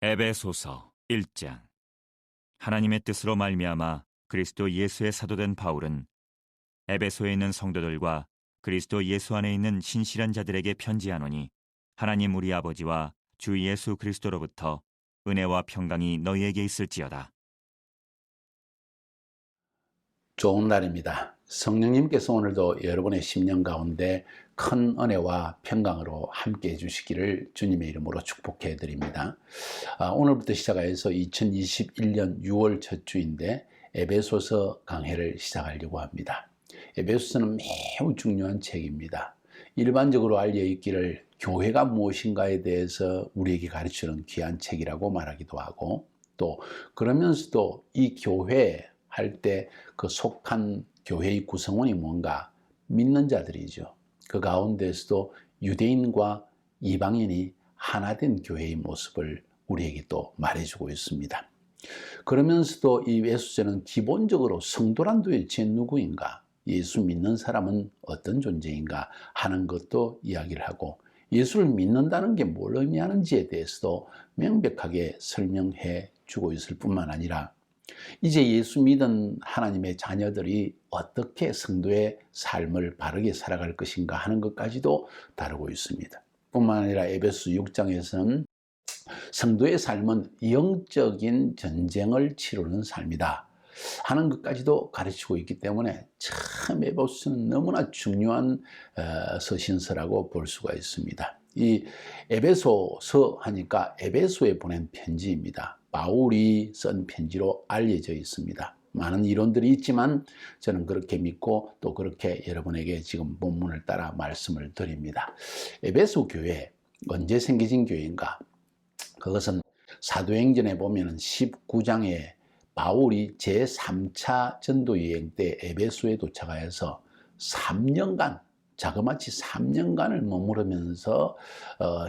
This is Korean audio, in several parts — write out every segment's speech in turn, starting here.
에베소서 1장. 하나님의 뜻으로 말미암아 그리스도 예수의 사도된 바울은 에베소에 있는 성도들과 그리스도 예수 안에 있는 신실한 자들에게 편지하노니, 하나님 우리 아버지와 주 예수 그리스도로부터 은혜와 평강이 너희에게 있을지어다. 좋은 날입니다. 성령님께서 오늘도 여러분의 심령 가운데 큰 은혜와 평강으로 함께 해주시기를 주님의 이름으로 축복해 드립니다. 오늘부터 시작해서 2021년 6월 첫 주인데 에베소서 강해를 시작하려고 합니다. 에베소서는 매우 중요한 책입니다. 일반적으로 알려있기를 교회가 무엇인가에 대해서 우리에게 가르치는 귀한 책이라고 말하기도 하고, 또 그러면서도 이 교회 할 때 그 속한 교회의 구성원이 뭔가, 믿는 자들이죠. 그 가운데서도 유대인과 이방인이 하나 된 교회의 모습을 우리에게 또 말해주고 있습니다. 그러면서도 이 에베소서는 기본적으로 성도란 도대체 누구인가, 예수 믿는 사람은 어떤 존재인가 하는 것도 이야기를 하고, 예수를 믿는다는 게 뭘 의미하는지에 대해서도 명백하게 설명해 주고 있을 뿐만 아니라, 이제 예수 믿은 하나님의 자녀들이 어떻게 성도의 삶을 바르게 살아갈 것인가 하는 것까지도 다루고 있습니다. 뿐만 아니라 에베소 6장에서는 성도의 삶은 영적인 전쟁을 치르는 삶이다 하는 것까지도 가르치고 있기 때문에 참 에베소서는 너무나 중요한 서신서라고 볼 수가 있습니다. 이 에베소서 하니까 에베소에 보낸 편지입니다. 바울이 쓴 편지로 알려져 있습니다. 많은 이론들이 있지만 저는 그렇게 믿고 또 그렇게 여러분에게 지금 본문을 따라 말씀을 드립니다. 에베소 교회 언제 생겨진 교회인가? 그것은 사도행전에 보면 19장에 바울이 제3차 전도 여행 때 에베소에 도착하여서 3년간, 자그마치 3년간을 머무르면서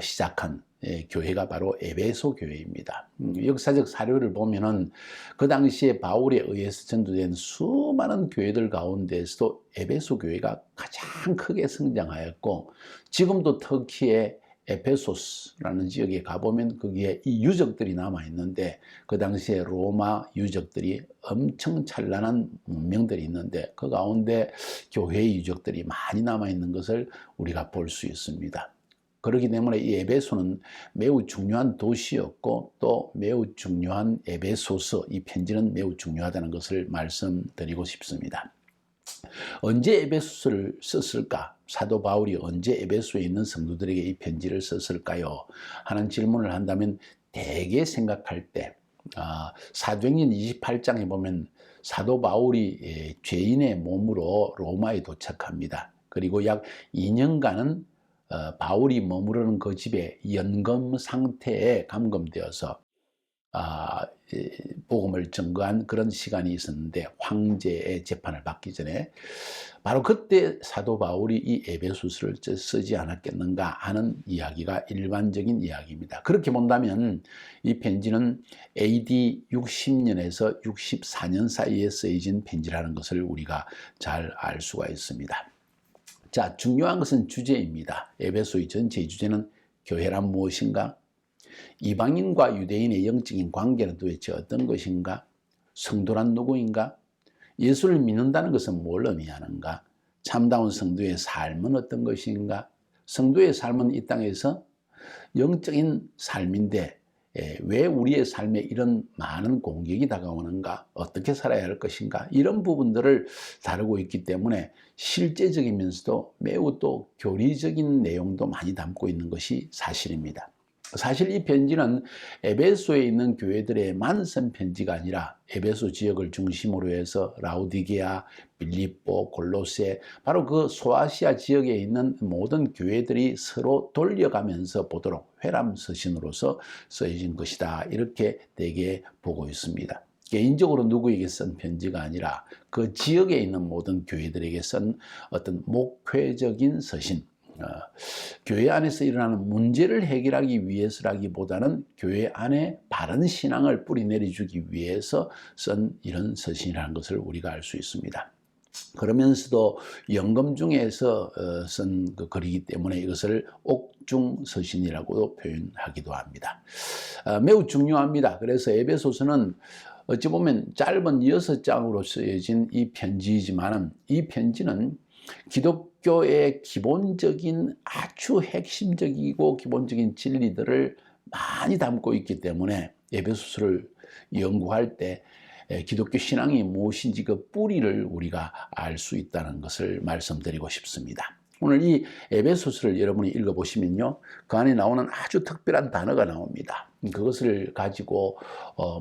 시작한 교회가 바로 에베소 교회입니다. 역사적 사료를 보면은 그 당시에 바울에 의해서 전도된 수많은 교회들 가운데서도 에베소 교회가 가장 크게 성장하였고, 지금도 터키의 에페소스라는 지역에 가보면 거기에 이 유적들이 남아있는데, 그 당시에 로마 유적들이 엄청 찬란한 문명들이 있는데 그 가운데 교회의 유적들이 많이 남아있는 것을 우리가 볼 수 있습니다. 그렇기 때문에 이 에베소는 매우 중요한 도시였고, 또 매우 중요한 에베소서, 이 편지는 매우 중요하다는 것을 말씀드리고 싶습니다. 언제 에베소서를 썼을까? 사도 바울이 언제 에베소에 있는 성도들에게 이 편지를 썼을까요? 하는 질문을 한다면 대개 생각할 때 사도행전 28장에 보면 사도 바울이 죄인의 몸으로 로마에 도착합니다. 그리고 약 2년간은 바울이 머무르는 그 집에 연금 상태에 감금되어서 복음을 증거한 그런 시간이 있었는데, 황제의 재판을 받기 전에 바로 그때 사도 바울이 이 에베소서를 쓰지 않았겠는가 하는 이야기가 일반적인 이야기입니다. 그렇게 본다면 이 편지는 AD 60년에서 64년 사이에 쓰여진 편지라는 것을 우리가 잘 알 수가 있습니다. 자, 중요한 것은 주제입니다. 에베소의 전체 주제는 교회란 무엇인가? 이방인과 유대인의 영적인 관계는 도대체 어떤 것인가? 성도란 누구인가? 예수를 믿는다는 것은 뭘 의미하는가? 참다운 성도의 삶은 어떤 것인가? 성도의 삶은 이 땅에서 영적인 삶인데 왜 우리의 삶에 이런 많은 공격이 다가오는가? 어떻게 살아야 할 것인가? 이런 부분들을 다루고 있기 때문에 실제적이면서도 매우 또 교리적인 내용도 많이 담고 있는 것이 사실입니다. 사실 이 편지는 에베소에 있는 교회들에만 쓴 편지가 아니라 에베소 지역을 중심으로 해서 라우디게아, 빌립보, 골로새, 바로 그 소아시아 지역에 있는 모든 교회들이 서로 돌려가면서 보도록 회람 서신으로서 쓰여진 것이다, 이렇게 대개 보고 있습니다. 개인적으로 누구에게 쓴 편지가 아니라 그 지역에 있는 모든 교회들에게 쓴 어떤 목회적인 서신, 교회 안에서 일어나는 문제를 해결하기 위해서라기보다는 교회 안에 바른 신앙을 뿌리내려주기 위해서 쓴 이런 서신이라는 것을 우리가 알 수 있습니다. 그러면서도 연금 중에서 쓴 그 글이기 때문에 이것을 옥중서신이라고도 표현하기도 합니다. 매우 중요합니다. 그래서 에베소서는 어찌 보면 짧은 6장으로 쓰여진 이 편지이지만 이 편지는 기독교의 기본적인 아주 핵심적이고 기본적인 진리들을 많이 담고 있기 때문에 에베소서를 연구할 때 기독교 신앙이 무엇인지 그 뿌리를 우리가 알 수 있다는 것을 말씀드리고 싶습니다. 오늘 이 에베소서를 여러분이 읽어보시면요, 그 안에 나오는 아주 특별한 단어가 나옵니다. 그것을 가지고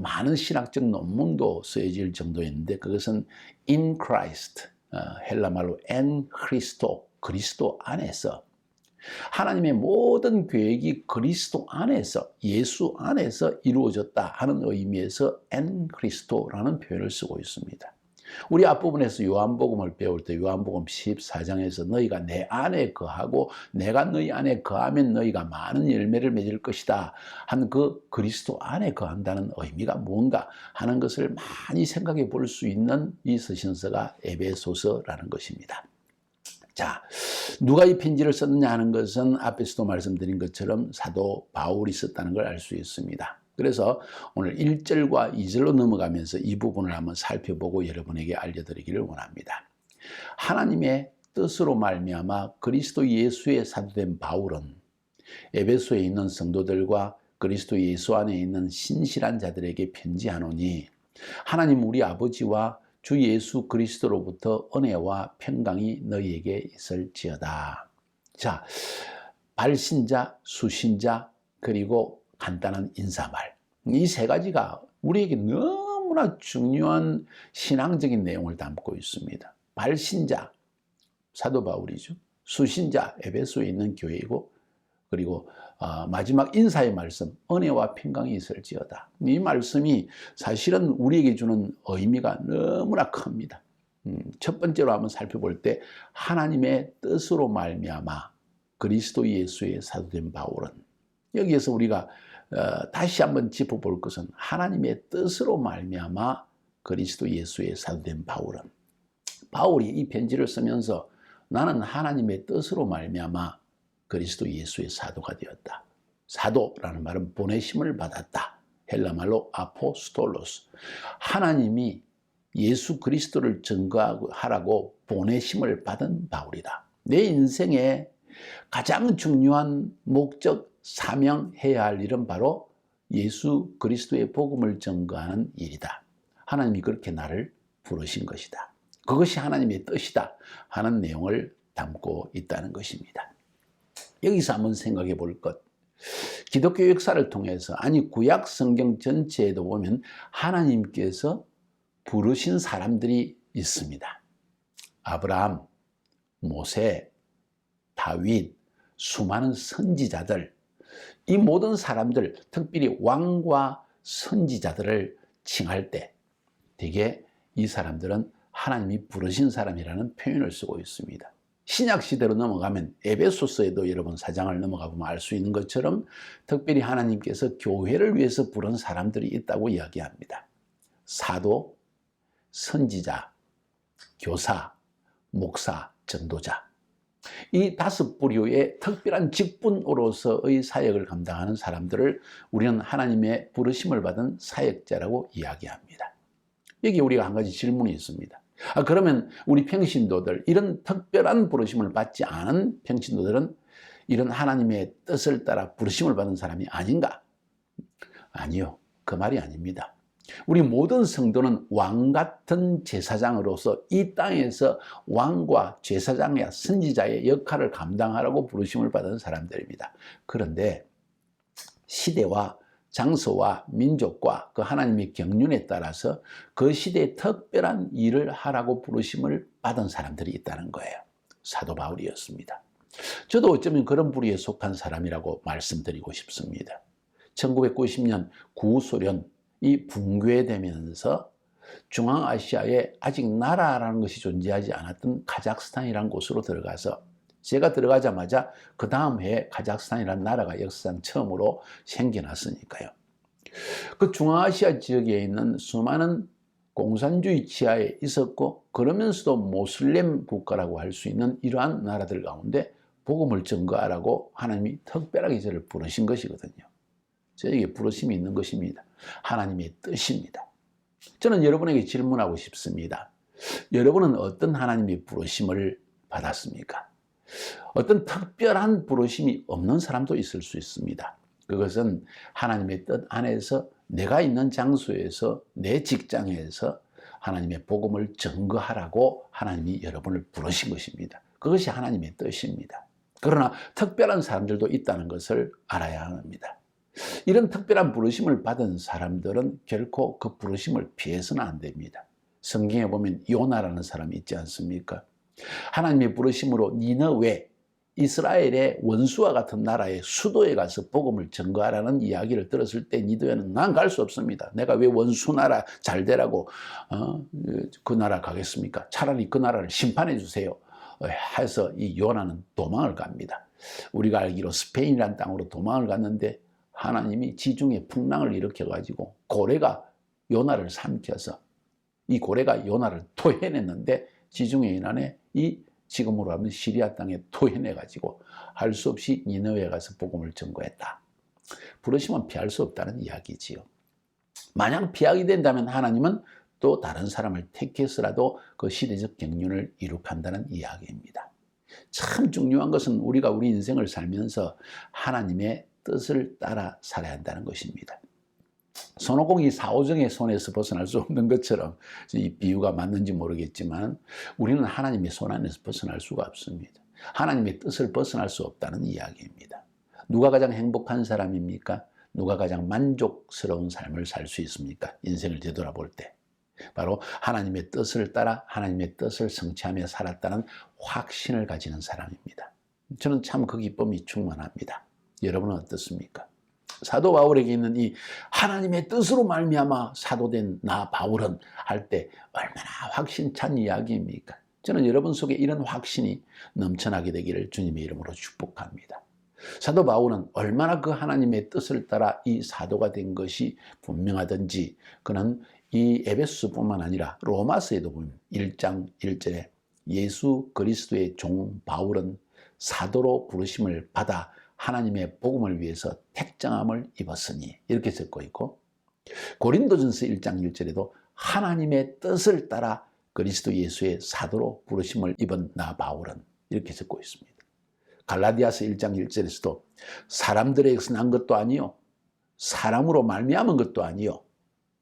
많은 신학적 논문도 쓰여질 정도였는데, 그것은 in Christ, 헬라말로 en Christo, 그리스도 안에서, 하나님의 모든 계획이 그리스도 안에서, 예수 안에서 이루어졌다 하는 의미에서 en Christo라는 표현을 쓰고 있습니다. 우리 앞부분에서 요한복음을 배울 때 요한복음 14장에서 너희가 내 안에 거하고 내가 너희 안에 거하면 너희가 많은 열매를 맺을 것이다 하는 그 그리스도 안에 거한다는 의미가 뭔가 하는 것을 많이 생각해 볼 수 있는 이 서신서가 에베소서라는 것입니다. 자, 누가 이 편지를 썼느냐 하는 것은 앞에서도 말씀드린 것처럼 사도 바울이 썼다는 걸 알 수 있습니다. 그래서 오늘 1절과 2절로 넘어가면서 이 부분을 한번 살펴보고 여러분에게 알려드리기를 원합니다. 하나님의 뜻으로 말미암아 그리스도 예수의 사도된 바울은 에베소에 있는 성도들과 그리스도 예수 안에 있는 신실한 자들에게 편지하노니 하나님 우리 아버지와 주 예수 그리스도로부터 은혜와 평강이 너희에게 있을지어다. 자, 발신자, 수신자, 그리고 간단한 인사말. 이 세 가지가 우리에게 너무나 중요한 신앙적인 내용을 담고 있습니다. 발신자, 사도 바울이죠. 수신자, 에베소에 있는 교회이고, 그리고 마지막 인사의 말씀, 은혜와 평강이 있을지어다. 이 말씀이 사실은 우리에게 주는 의미가 너무나 큽니다. 첫 번째로 한번 살펴볼 때 하나님의 뜻으로 말미암아 그리스도 예수의 사도된 바울은, 여기에서 우리가 다시 한번 짚어볼 것은 하나님의 뜻으로 말미암아 그리스도 예수의 사도된 바울은, 바울이 이 편지를 쓰면서 나는 하나님의 뜻으로 말미암아 그리스도 예수의 사도가 되었다. 사도라는 말은 보내심을 받았다. 헬라말로 아포스톨로스. 하나님이 예수 그리스도를 증거하라고 보내심을 받은 바울이다. 내 인생의 가장 중요한 목적, 사명해야 할 일은 바로 예수 그리스도의 복음을 증거하는 일이다. 하나님이 그렇게 나를 부르신 것이다. 그것이 하나님의 뜻이다 하는 내용을 담고 있다는 것입니다. 여기서 한번 생각해 볼 것. 기독교 역사를 통해서, 아니 구약 성경 전체에도 보면 하나님께서 부르신 사람들이 있습니다. 아브라함, 모세, 다윗, 수많은 선지자들, 이 모든 사람들, 특별히 왕과 선지자들을 칭할 때 대개 이 사람들은 하나님이 부르신 사람이라는 표현을 쓰고 있습니다. 신약 시대로 넘어가면 에베소서에도 여러분 4장을 넘어가 보면 알 수 있는 것처럼 특별히 하나님께서 교회를 위해서 부른 사람들이 있다고 이야기합니다. 사도, 선지자, 교사, 목사, 전도자. 이 5부류의 특별한 직분으로서의 사역을 감당하는 사람들을 우리는 하나님의 부르심을 받은 사역자라고 이야기합니다. 여기 우리가 한 가지 질문이 있습니다. 그러면 우리 평신도들, 이런 특별한 부르심을 받지 않은 평신도들은 이런 하나님의 뜻을 따라 부르심을 받은 사람이 아닌가? 아니요, 그 말이 아닙니다. 우리 모든 성도는 왕 같은 제사장으로서 이 땅에서 왕과 제사장의 선지자의 역할을 감당하라고 부르심을 받은 사람들입니다. 그런데 시대와 장소와 민족과 그 하나님의 경륜에 따라서 그 시대에 특별한 일을 하라고 부르심을 받은 사람들이 있다는 거예요. 사도 바울이었습니다. 저도 어쩌면 그런 부류에 속한 사람이라고 말씀드리고 싶습니다. 1990년 구소련이 붕괴되면서 중앙아시아에 아직 나라라는 것이 존재하지 않았던 카자흐스탄이라는 곳으로 들어가서 제가 들어가자마자 그 다음 해에 카자흐스탄이라는 나라가 역사상 처음으로 생겨났으니까요. 그 중앙아시아 지역에 있는 수많은 공산주의 치하에 있었고 그러면서도 모슬렘 국가라고 할 수 있는 이러한 나라들 가운데 복음을 전거하라고 하나님이 특별하게 저를 부르신 것이거든요. 저에게 부르심이 있는 것입니다. 하나님의 뜻입니다. 저는 여러분에게 질문하고 싶습니다. 여러분은 어떤 하나님의 부르심을 받았습니까? 어떤 특별한 부르심이 없는 사람도 있을 수 있습니다. 그것은 하나님의 뜻 안에서 내가 있는 장소에서 내 직장에서 하나님의 복음을 전거하라고 하나님이 여러분을 부르신 것입니다. 그것이 하나님의 뜻입니다. 그러나 특별한 사람들도 있다는 것을 알아야 합니다. 이런 특별한 부르심을 받은 사람들은 결코 그 부르심을 피해서는 안 됩니다. 성경에 보면 요나라는 사람이 있지 않습니까? 하나님의 부르심으로 니느웨, 이스라엘의 원수와 같은 나라의 수도에 가서 복음을 전거하라는 이야기를 들었을 때 니느웨는 난 갈 수 없습니다. 내가 왜 원수 나라 잘 되라고 그 나라 가겠습니까? 차라리 그 나라를 심판해 주세요. 해서 이 요나는 도망을 갑니다. 우리가 알기로 스페인이라는 땅으로 도망을 갔는데 하나님이 지중해 풍랑을 일으켜가지고 고래가 요나를 삼켜서 이 고래가 요나를 토해냈는데 지중해 연안에 이 지금으로 하면 시리아 땅에 토해내가지고 할 수 없이 니느웨에 가서 복음을 전거했다. 부르심은 피할 수 없다는 이야기지요. 만약 피하게 된다면 하나님은 또 다른 사람을 택해서라도 그 시대적 경륜을 이룩한다는 이야기입니다. 참 중요한 것은 우리가 우리 인생을 살면서 하나님의 뜻을 따라 살아야 한다는 것입니다. 손오공이 사오정의 손에서 벗어날 수 없는 것처럼 이 비유가 맞는지 모르겠지만 우리는 하나님의 손 안에서 벗어날 수가 없습니다. 하나님의 뜻을 벗어날 수 없다는 이야기입니다. 누가 가장 행복한 사람입니까? 누가 가장 만족스러운 삶을 살 수 있습니까? 인생을 되돌아볼 때. 바로 하나님의 뜻을 따라 하나님의 뜻을 성취하며 살았다는 확신을 가지는 사람입니다. 저는 참 그 기쁨이 충만합니다. 여러분은 어떻습니까? 사도 바울에게 있는 이 하나님의 뜻으로 말미암아 사도된 나 바울은 할 때 얼마나 확신찬 이야기입니까? 저는 여러분 속에 이런 확신이 넘쳐나게 되기를 주님의 이름으로 축복합니다. 사도 바울은 얼마나 그 하나님의 뜻을 따라 이 사도가 된 것이 분명하든지 그는 이 에베소서뿐만 아니라 로마서에도 보면 1장 1절에 예수 그리스도의 종 바울은 사도로 부르심을 받아 하나님의 복음을 위해서 택정함을 입었으니 이렇게 적고 있고 고린도전서 1장 1절에도 하나님의 뜻을 따라 그리스도 예수의 사도로 부르심을 입은 나 바울은 이렇게 적고 있습니다. 갈라디아서 1장 1절에서도 사람들에게서 난 것도 아니요 사람으로 말미암은 것도 아니요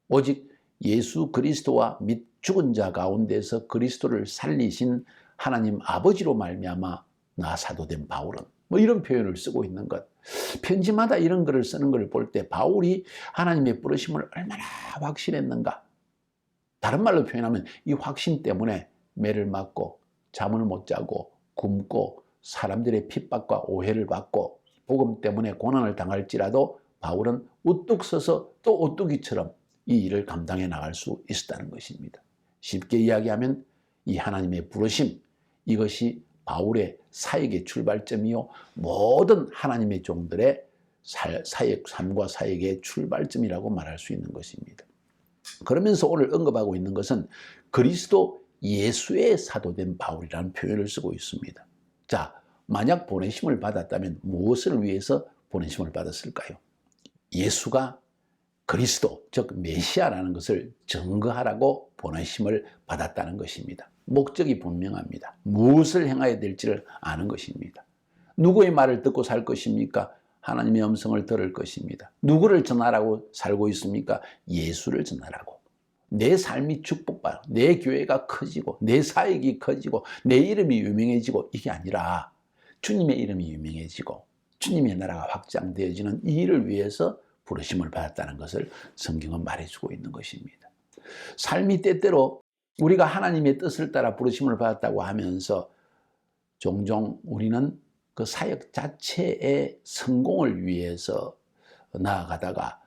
오직 예수 그리스도와 및 죽은 자 가운데서 그리스도를 살리신 하나님 아버지로 말미암아 나 사도된 바울은 뭐 이런 표현을 쓰고 있는 것. 편지마다 이런 글을 쓰는 걸 볼 때 바울이 하나님의 부르심을 얼마나 확신했는가. 다른 말로 표현하면 이 확신 때문에 매를 맞고 잠을 못 자고 굶고 사람들의 핍박과 오해를 받고 복음 때문에 고난을 당할지라도 바울은 우뚝 서서 또 오뚜기처럼 이 일을 감당해 나갈 수 있었다는 것입니다. 쉽게 이야기하면 이 하나님의 부르심 이것이 바울의 사역의 출발점이요 모든 하나님의 종들의 사역, 삶과 사역의 출발점이라고 말할 수 있는 것입니다. 그러면서 오늘 언급하고 있는 것은 그리스도 예수의 사도된 바울이라는 표현을 쓰고 있습니다. 자, 만약 보내심을 받았다면 무엇을 위해서 보내심을 받았을까요? 예수가 그리스도, 즉 메시아라는 것을 증거하라고 보내심을 받았다는 것입니다. 목적이 분명합니다. 무엇을 행해야 될지를 아는 것입니다. 누구의 말을 듣고 살 것입니까? 하나님의 음성을 들을 것입니다. 누구를 전하라고 살고 있습니까? 예수를 전하라고. 내 삶이 축복받고 내 교회가 커지고 내 사역이 커지고 내 이름이 유명해지고 이게 아니라 주님의 이름이 유명해지고 주님의 나라가 확장되어지는 이 일을 위해서 부르심을 받았다는 것을 성경은 말해주고 있는 것입니다. 삶이 때때로 우리가 하나님의 뜻을 따라 부르심을 받았다고 하면서 종종 우리는 그 사역 자체의 성공을 위해서 나아가다가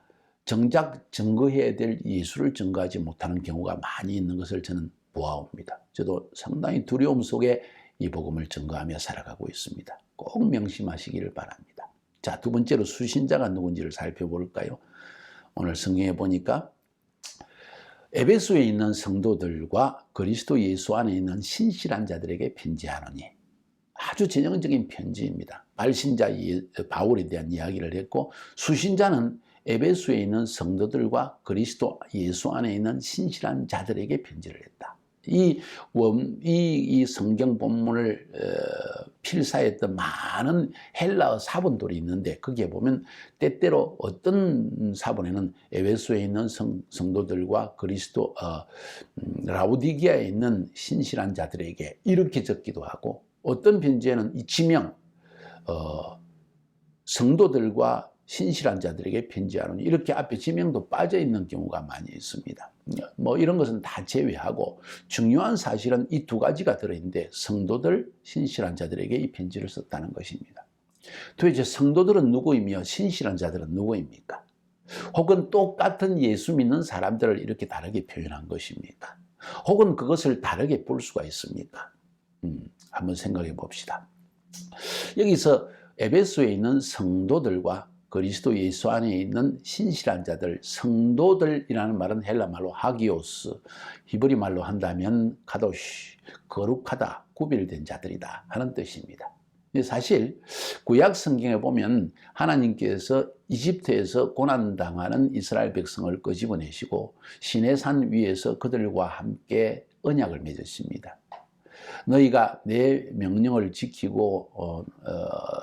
정작 증거해야 될 예수를 증거하지 못하는 경우가 많이 있는 것을 저는 보아옵니다. 저도 상당히 두려움 속에 이 복음을 증거하며 살아가고 있습니다. 꼭 명심하시기를 바랍니다. 자, 두 번째로 수신자가 누군지를 살펴볼까요? 오늘 성경에 보니까 에베소에 있는 성도들과 그리스도 예수 안에 있는 신실한 자들에게 편지하노니, 아주 전형적인 편지입니다. 발신자 바울에 대한 이야기를 했고, 수신자는 에베소에 있는 성도들과 그리스도 예수 안에 있는 신실한 자들에게 편지를 했다. 이 성경 본문을 필사했던 많은 헬라어 사본들이 있는데, 거기에 보면 때때로 어떤 사본에는 에베소에 있는 성도들과 그리스도 라오디게아에 있는 신실한 자들에게 이렇게 적기도 하고, 어떤 편지에는 이 지명 성도들과 신실한 자들에게 편지하노니, 이렇게 앞에 지명도 빠져 있는 경우가 많이 있습니다. 뭐 이런 것은 다 제외하고 중요한 사실은 이 두 가지가 들어있는데, 성도들, 신실한 자들에게 이 편지를 썼다는 것입니다. 도대체 성도들은 누구이며 신실한 자들은 누구입니까? 혹은 똑같은 예수 믿는 사람들을 이렇게 다르게 표현한 것입니까? 혹은 그것을 다르게 볼 수가 있습니까? 한번 생각해 봅시다. 여기서 에베소에 있는 성도들과 그리스도 예수 안에 있는 신실한 자들, 성도들이라는 말은 헬라 말로 하기오스, 히브리 말로 한다면 카도시, 거룩하다, 구별된 자들이다 하는 뜻입니다. 사실 구약 성경에 보면 하나님께서 이집트에서 고난당하는 이스라엘 백성을 끄집어내시고 시내산 위에서 그들과 함께 언약을 맺으십니다. 너희가 내 명령을 지키고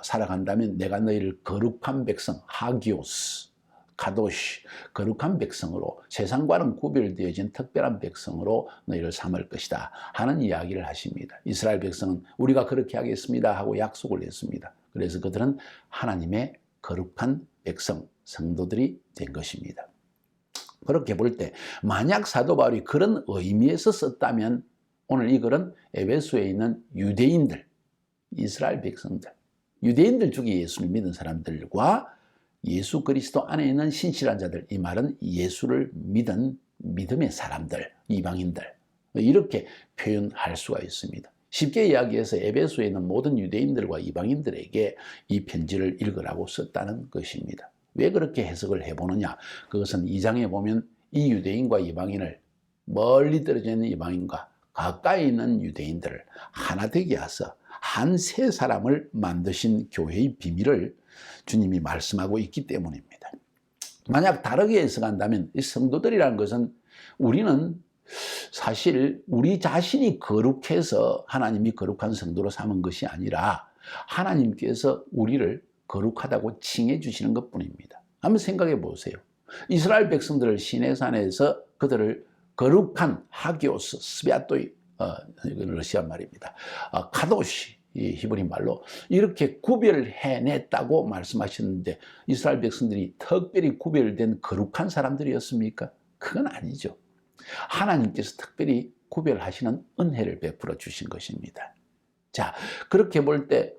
살아간다면 내가 너희를 거룩한 백성, 하기오스, 카도시, 거룩한 백성으로, 세상과는 구별되어진 특별한 백성으로 너희를 삼을 것이다 하는 이야기를 하십니다. 이스라엘 백성은 우리가 그렇게 하겠습니다 하고 약속을 했습니다. 그래서 그들은 하나님의 거룩한 백성, 성도들이 된 것입니다. 그렇게 볼 때 만약 사도 바울이 그런 의미에서 썼다면 오늘 이 글은 에베소에 있는 유대인들, 이스라엘 백성들, 유대인들 중에 예수를 믿은 사람들과 예수 그리스도 안에 있는 신실한 자들, 이 말은 예수를 믿은 믿음의 사람들, 이방인들, 이렇게 표현할 수가 있습니다. 쉽게 이야기해서 에베소에 있는 모든 유대인들과 이방인들에게 이 편지를 읽으라고 썼다는 것입니다. 왜 그렇게 해석을 해보느냐? 그것은 2장에 보면 이 유대인과 이방인을, 멀리 떨어져 있는 이방인과 가까이 있는 유대인들을 하나 되게 하셔서 한 세 사람을 만드신 교회의 비밀을 주님이 말씀하고 있기 때문입니다. 만약 다르게 해석한다면 이 성도들이라는 것은, 우리는 사실 우리 자신이 거룩해서 하나님이 거룩한 성도로 삼은 것이 아니라 하나님께서 우리를 거룩하다고 칭해 주시는 것뿐입니다. 한번 생각해 보세요. 이스라엘 백성들을 시내산에서 그들을 거룩한 하기오스, 스비아토이, 러시아 말입니다. 카도시, 이 히브리 말로 이렇게 구별해냈다고 말씀하셨는데, 이스라엘 백성들이 특별히 구별된 거룩한 사람들이었습니까? 그건 아니죠. 하나님께서 특별히 구별하시는 은혜를 베풀어 주신 것입니다. 자, 그렇게 볼 때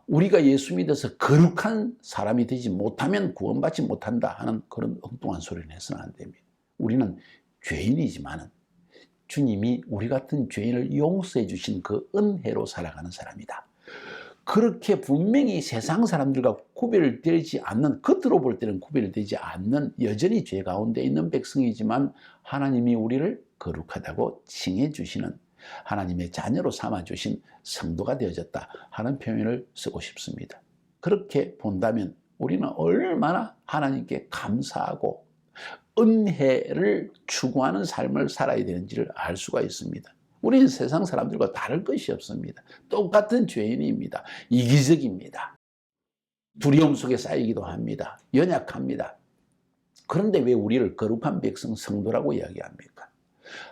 우리가 예수 믿어서 거룩한 사람이 되지 못하면 구원받지 못한다 하는 그런 엉뚱한 소리는 해서는 안 됩니다. 우리는 죄인이지만은 주님이 우리 같은 죄인을 용서해 주신 그 은혜로 살아가는 사람이다. 그렇게 분명히 세상 사람들과 구별되지 않는, 겉으로 볼 때는 구별되지 않는 여전히 죄 가운데 있는 백성이지만 하나님이 우리를 거룩하다고 칭해 주시는, 하나님의 자녀로 삼아 주신 성도가 되어졌다 하는 표현을 쓰고 싶습니다. 그렇게 본다면 우리는 얼마나 하나님께 감사하고 은혜를 추구하는 삶을 살아야 되는지를 알 수가 있습니다. 우리는 세상 사람들과 다를 것이 없습니다. 똑같은 죄인입니다. 이기적입니다. 두려움 속에 쌓이기도 합니다. 연약합니다. 그런데 왜 우리를 거룩한 백성, 성도라고 이야기합니까?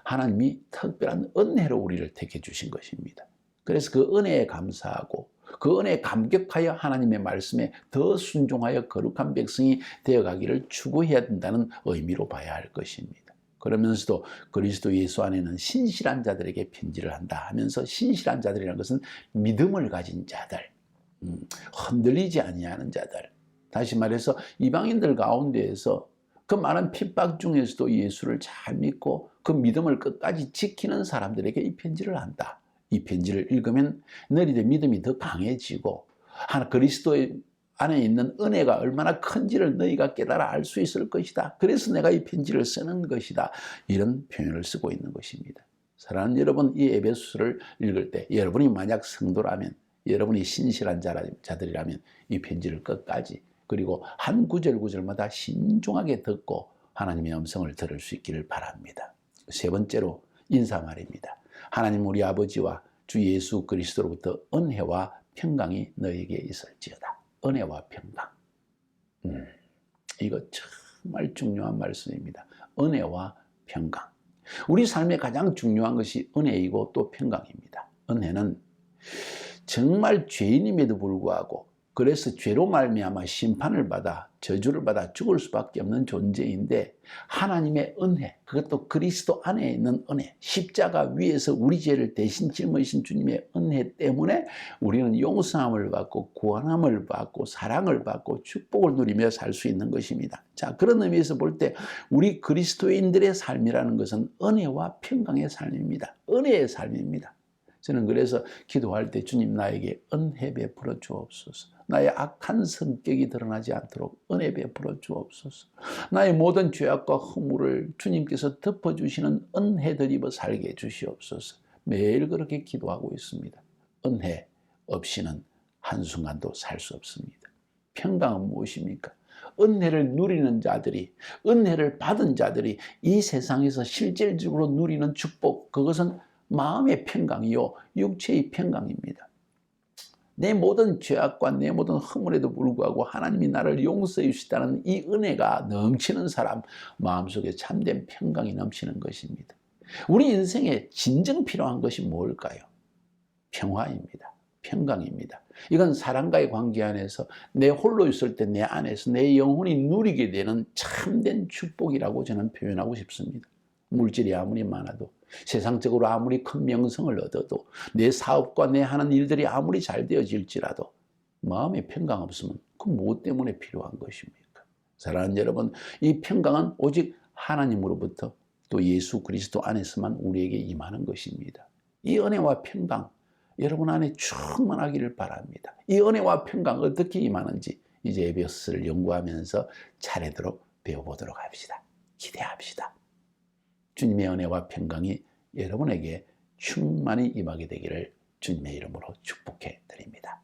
하나님이 특별한 은혜로 우리를 택해 주신 것입니다. 그래서 그 은혜에 감사하고 그 은혜에 감격하여 하나님의 말씀에 더 순종하여 거룩한 백성이 되어가기를 추구해야 된다는 의미로 봐야 할 것입니다. 그러면서도 그리스도 예수 안에는 신실한 자들에게 편지를 한다 하면서, 신실한 자들이라는 것은 믿음을 가진 자들, 흔들리지 아니하는 자들, 다시 말해서 이방인들 가운데에서 그 많은 핍박 중에서도 예수를 잘 믿고 그 믿음을 끝까지 지키는 사람들에게 이 편지를 한다. 이 편지를 읽으면 너희들의 믿음이 더 강해지고 그리스도 안에 있는 은혜가 얼마나 큰지를 너희가 깨달아 알 수 있을 것이다. 그래서 내가 이 편지를 쓰는 것이다. 이런 표현을 쓰고 있는 것입니다. 사랑하는 여러분, 이 에베소서를 읽을 때 여러분이 만약 성도라면, 여러분이 신실한 자들이라면 이 편지를 끝까지, 그리고 한 구절 구절마다 신중하게 듣고 하나님의 음성을 들을 수 있기를 바랍니다. 세 번째로 인사말입니다. 하나님 우리 아버지와 주 예수 그리스도로부터 은혜와 평강이 너에게 있을지어다. 은혜와 평강. 이거 정말 중요한 말씀입니다. 은혜와 평강. 우리 삶에 가장 중요한 것이 은혜이고 또 평강입니다. 은혜는 정말 죄인임에도 불구하고, 그래서 죄로 말미암아 심판을 받아 저주를 받아 죽을 수밖에 없는 존재인데, 하나님의 은혜, 그것도 그리스도 안에 있는 은혜, 십자가 위에서 우리 죄를 대신 짊으신 주님의 은혜 때문에 우리는 용서함을 받고 구원함을 받고 사랑을 받고 축복을 누리며 살 수 있는 것입니다. 자, 그런 의미에서 볼 때 우리 그리스도인들의 삶이라는 것은 은혜와 평강의 삶입니다. 은혜의 삶입니다. 저는 그래서 기도할 때 주님 나에게 은혜 베풀어 주옵소서. 나의 악한 성격이 드러나지 않도록 은혜 베풀어 주옵소서. 나의 모든 죄악과 허물을 주님께서 덮어주시는 은혜들 입어 살게 해주시옵소서. 매일 그렇게 기도하고 있습니다. 은혜 없이는 한순간도 살 수 없습니다. 평강은 무엇입니까? 은혜를 누리는 자들이, 은혜를 받은 자들이 이 세상에서 실질적으로 누리는 축복, 그것은 마음의 평강이요 육체의 평강입니다. 내 모든 죄악과 내 모든 허물에도 불구하고 하나님이 나를 용서해 주시다는 이 은혜가 넘치는 사람, 마음속에 참된 평강이 넘치는 것입니다. 우리 인생에 진정 필요한 것이 뭘까요? 평화입니다. 평강입니다. 이건 사람과의 관계 안에서 내 홀로 있을 때 내 안에서 내 영혼이 누리게 되는 참된 축복이라고 저는 표현하고 싶습니다. 물질이 아무리 많아도, 세상적으로 아무리 큰 명성을 얻어도, 내 사업과 내 하는 일들이 아무리 잘 되어질지라도 마음의 평강 없으면 그 무엇 때문에 필요한 것입니까? 사랑하는 여러분, 이 평강은 오직 하나님으로부터 또 예수 그리스도 안에서만 우리에게 임하는 것입니다. 이 은혜와 평강 여러분 안에 충만하기를 바랍니다. 이 은혜와 평강 어떻게 임하는지 이제 에베소서를 연구하면서 차례대로 배워보도록 합시다. 기대합시다. 주님의 은혜와 평강이 여러분에게 충만히 임하게 되기를 주님의 이름으로 축복해 드립니다.